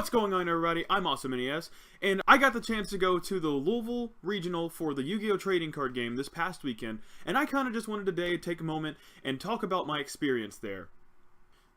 What's going on, everybody? I'm AwesomeNES, and I got the chance to go to the Louisville Regional for the Yu-Gi-Oh trading card game this past weekend, and I kind of just wanted today to take a moment and talk about my experience there.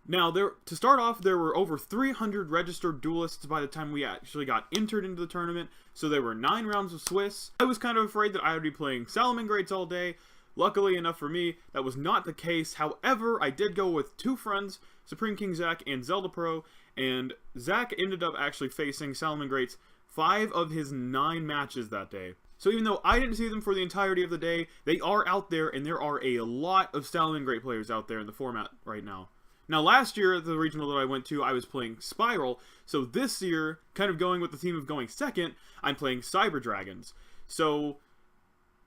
Now, to start off, there were over 300 registered duelists by the time we actually got entered into the tournament, so there were 9 rounds of Swiss. I was kind of afraid that I would be playing Salamangreats all day. Luckily enough for me, that was not the case. However, I did go with 2 friends, Supreme King Zach and Zelda Pro, and Zach ended up actually facing Salamangreats 5 of his 9 matches that day. So even though I didn't see them for the entirety of the day, they are out there, and there are a lot of Salamangreat players out there in the format right now. Now, last year, the regional that I went to, I was playing Spiral, so this year, kind of going with the theme of going second, I'm playing Cyber Dragons. So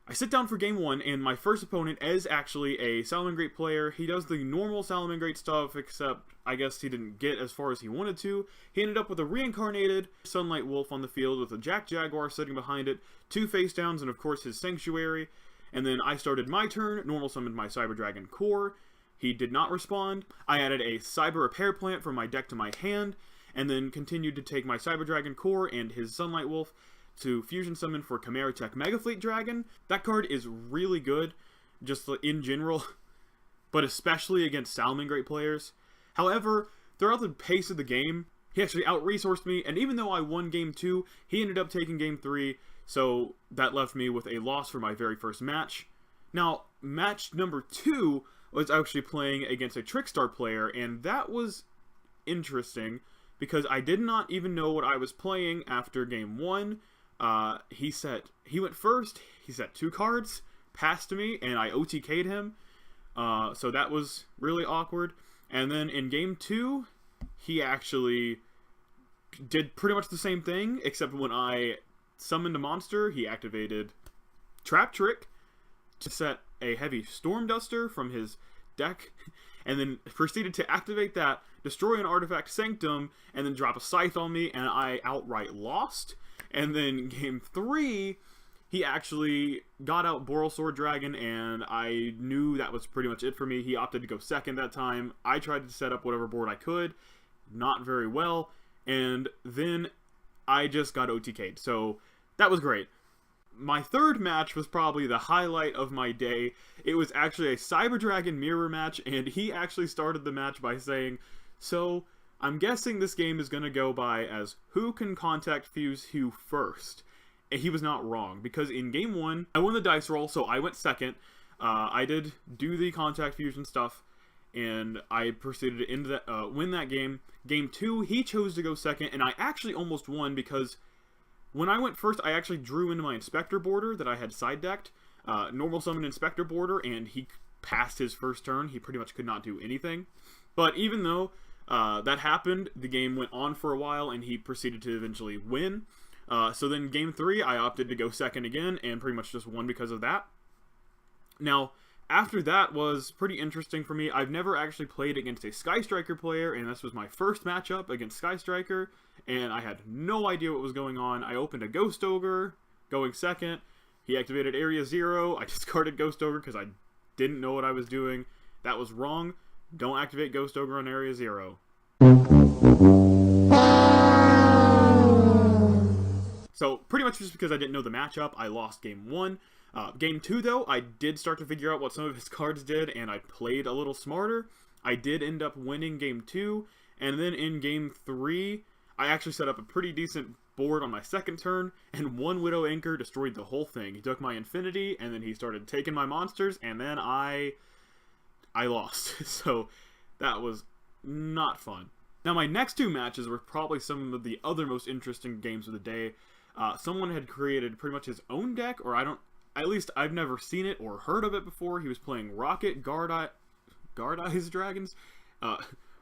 I sit down for game 1, and my first opponent is actually a Salamangreat player. He does the normal Salamangreat stuff, except I guess he didn't get as far as he wanted to. He ended up with a reincarnated Sunlight Wolf on the field with a Jack Jaguar sitting behind it, 2 face downs, and of course his Sanctuary. And then I started my turn, normal summoned my Cyber Dragon Core. He did not respond. I added a Cyber Repair Plant from my deck to my hand, and then continued to take my Cyber Dragon Core and his Sunlight Wolf to fusion summon for Chimera Tech Mega Fleet Dragon. That card is really good, just in general, but especially against Salamangreat players. However, throughout the pace of the game, he actually out-resourced me, and even though I won game 2, he ended up taking game 3, so that left me with a loss for my very first match. Now, match number 2 was actually playing against a Trickstar player, and that was interesting, because I did not even know what I was playing after game 1. He went first, he set 2 cards, passed to me, and I OTK'd him, so that was really awkward. And then in game 2, he actually did pretty much the same thing, except when I summoned a monster, he activated Trap Trick to set a heavy Storm Duster from his deck, and then proceeded to activate that, destroy an artifact Sanctum, and then drop a Scythe on me, and I outright lost. And then game 3, he actually got out Boral Sword Dragon, and I knew that was pretty much it for me. He opted to go second that time. I tried to set up whatever board I could, not very well, and then I just got OTK'd. So that was great. My third match was probably the highlight of my day. It was actually a Cyber Dragon mirror match, and he actually started the match by saying, "So, I'm guessing this game is going to go by as who can contact fuse who first." And he was not wrong, because in game 1, I won the dice roll, so I went second. I did do the contact fusion stuff, and I proceeded to win that game. Game 2, he chose to go second, and I actually almost won, because when I went first, I actually drew into my Inspector border that I had side decked, normal summon Inspector border, and he passed his first turn. He pretty much could not do anything. But even though that happened, the game went on for a while, and he proceeded to eventually win. So then game 3, I opted to go second again, and pretty much just won because of that. Now, after that was pretty interesting for me. I've never actually played against a Sky Striker player, and this was my first matchup against Sky Striker, and I had no idea what was going on. I opened a Ghost Ogre, going second. He activated Area 0. I discarded Ghost Ogre because I didn't know what I was doing. That was wrong. Don't activate Ghost Ogre on Area 0. So, pretty much just because I didn't know the matchup, I lost game 1. Game 2, though, I did start to figure out what some of his cards did, and I played a little smarter. I did end up winning game 2, and then in game 3, I actually set up a pretty decent board on my second turn, and 1 Widow Anchor destroyed the whole thing. He took my Infinity, and then he started taking my monsters, and then I lost. So, that was not fun. Now, my next 2 matches were probably some of the other most interesting games of the day. Someone had created pretty much his own deck, or at least I've never seen it or heard of it before. He was playing Rocket Guard Eyes Dragons?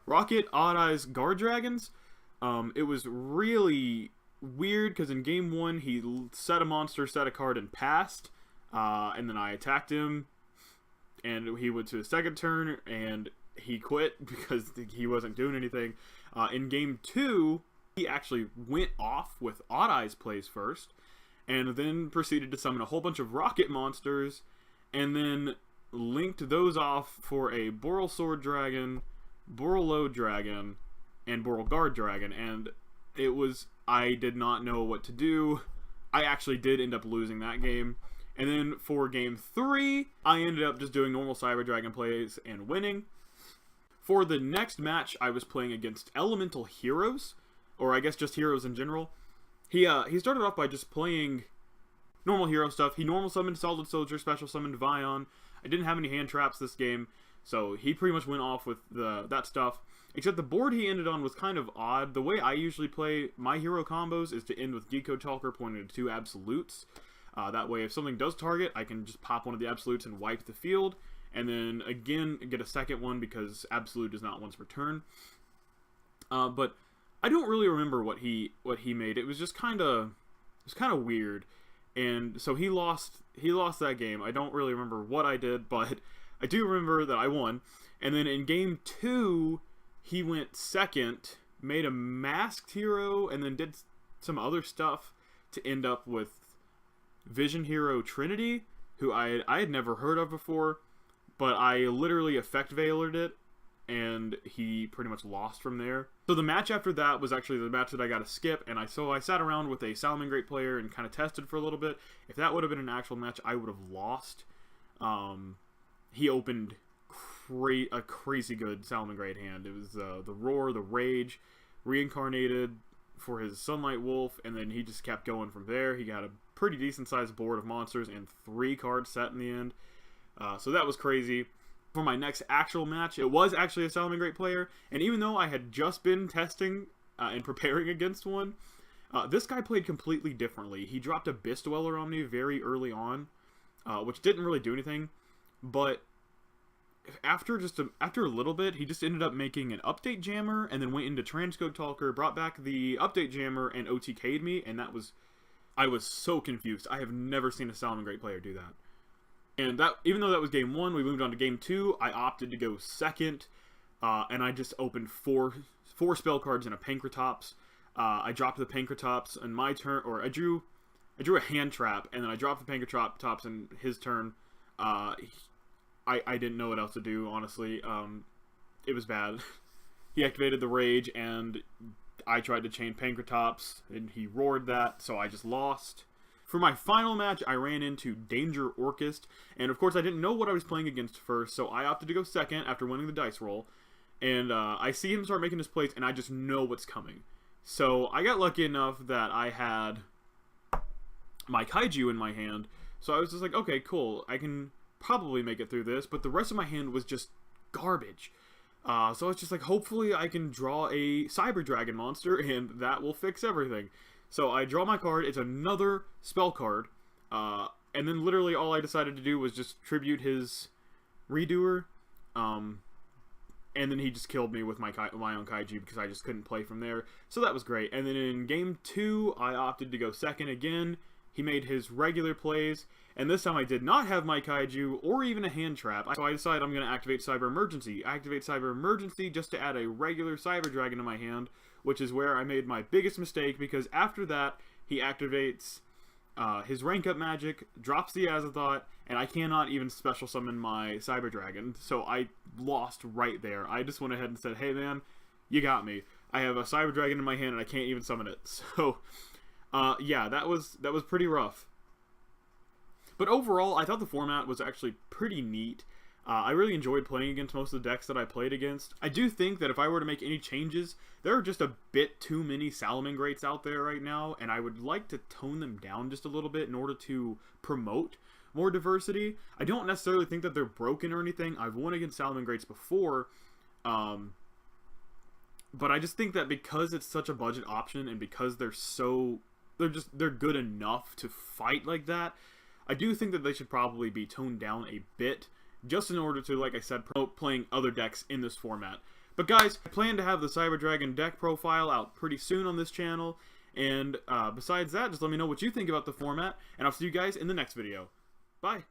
Rocket Odd Eyes Guard Dragons. It was really weird, because in game 1, he set a monster, set a card, and passed. And then I attacked him, and he went to his second turn, and he quit because he wasn't doing anything. In game 2, he actually went off with Odd Eyes plays first, and then proceeded to summon a whole bunch of rocket monsters, and then linked those off for a Boral Sword Dragon, Boral Load Dragon, and Boral Guard Dragon. And I did not know what to do. I actually did end up losing that game. And then for game 3, I ended up just doing normal Cyber Dragon plays and winning. For the next match, I was playing against Elemental Heroes, or I guess just heroes in general. He started off by just playing normal hero stuff. He normal summoned Solid Soldier, special summoned Vion. I didn't have any hand traps this game, so he pretty much went off with that stuff. Except the board he ended on was kind of odd. The way I usually play my hero combos is to end with YuGiOh Talker pointed to 2 absolutes. That way, if something does target, I can just pop one of the absolutes and wipe the field. And then, again, get a second one because absolute is not once per turn. But I don't really remember what he made. It was just kind of weird. And so he lost that game. I don't really remember what I did, but I do remember that I won. And then in game 2, he went second, made a masked hero, and then did some other stuff to end up with Vision Hero Trinity, who I had never heard of before, but I literally effect veilered it, and he pretty much lost from there. So the match after that was actually the match that I got to skip, and I sat around with a Salamangreat player and kind of tested for a little bit. If that would have been an actual match, I would have lost. He opened a crazy good Salamangreat hand. It was the Roar, the Rage, reincarnated for his Sunlight Wolf, and then he just kept going from there. He got a pretty decent sized board of monsters and 3 cards set in the end. So that was crazy. For my next actual match, it was actually a Salamangreat player, and even though I had just been testing and preparing against one, this guy played completely differently. He dropped Abyss Dweller on me very early on, which didn't really do anything, but after a little bit, he just ended up making an update jammer, and then went into Transcode Talker, brought back the update jammer, and OTK'd me, and I was so confused. I have never seen a Salamangreat player do that. And that, even though that was game 1, we moved on to game 2. I opted to go second, and I just opened four spell cards and a Pankratops. I dropped the Pankratops in my turn, or I drew a hand trap, and then I dropped the Pankratops in his turn. I didn't know what else to do, honestly. It was bad. He activated the Rage, and I tried to chain Pankratops, and he roared that, so I just lost. For my final match, I ran into Danger Orchist, and of course I didn't know what I was playing against first, so I opted to go second after winning the dice roll. And I see him start making his plays, and I just know what's coming. So I got lucky enough that I had my Kaiju in my hand, so I was just like, okay, cool, I can probably make it through this, but the rest of my hand was just garbage. So I was just like, hopefully I can draw a Cyber Dragon monster, and that will fix everything. So I draw my card, it's another spell card, and then literally all I decided to do was just tribute his Redoer, and then he just killed me with my own Kaiju because I just couldn't play from there. So that was great. And then in game 2, I opted to go second again. He made his regular plays, and this time I did not have my Kaiju or even a hand trap. So I decided I'm going to activate Cyber Emergency. Activate Cyber Emergency just to add a regular Cyber Dragon to my hand, which is where I made my biggest mistake, because after that, he activates his rank up magic, drops the Azathoth, and I cannot even special summon my Cyber Dragon, so I lost right there. I just went ahead and said, hey man, you got me. I have a Cyber Dragon in my hand and I can't even summon it. So, yeah, that was pretty rough. But overall, I thought the format was actually pretty neat. I really enjoyed playing against most of the decks that I played against. I do think that if I were to make any changes, there are just a bit too many Salamangreats out there right now, and I would like to tone them down just a little bit in order to promote more diversity. I don't necessarily think that they're broken or anything. I've won against Salamangreats before, but I just think that because it's such a budget option and because they're good enough to fight like that, I do think that they should probably be toned down a bit, just in order to, like I said, promote playing other decks in this format. But guys, I plan to have the Cyber Dragon deck profile out pretty soon on this channel, and besides that, just let me know what you think about the format, and I'll see you guys in the next video. Bye!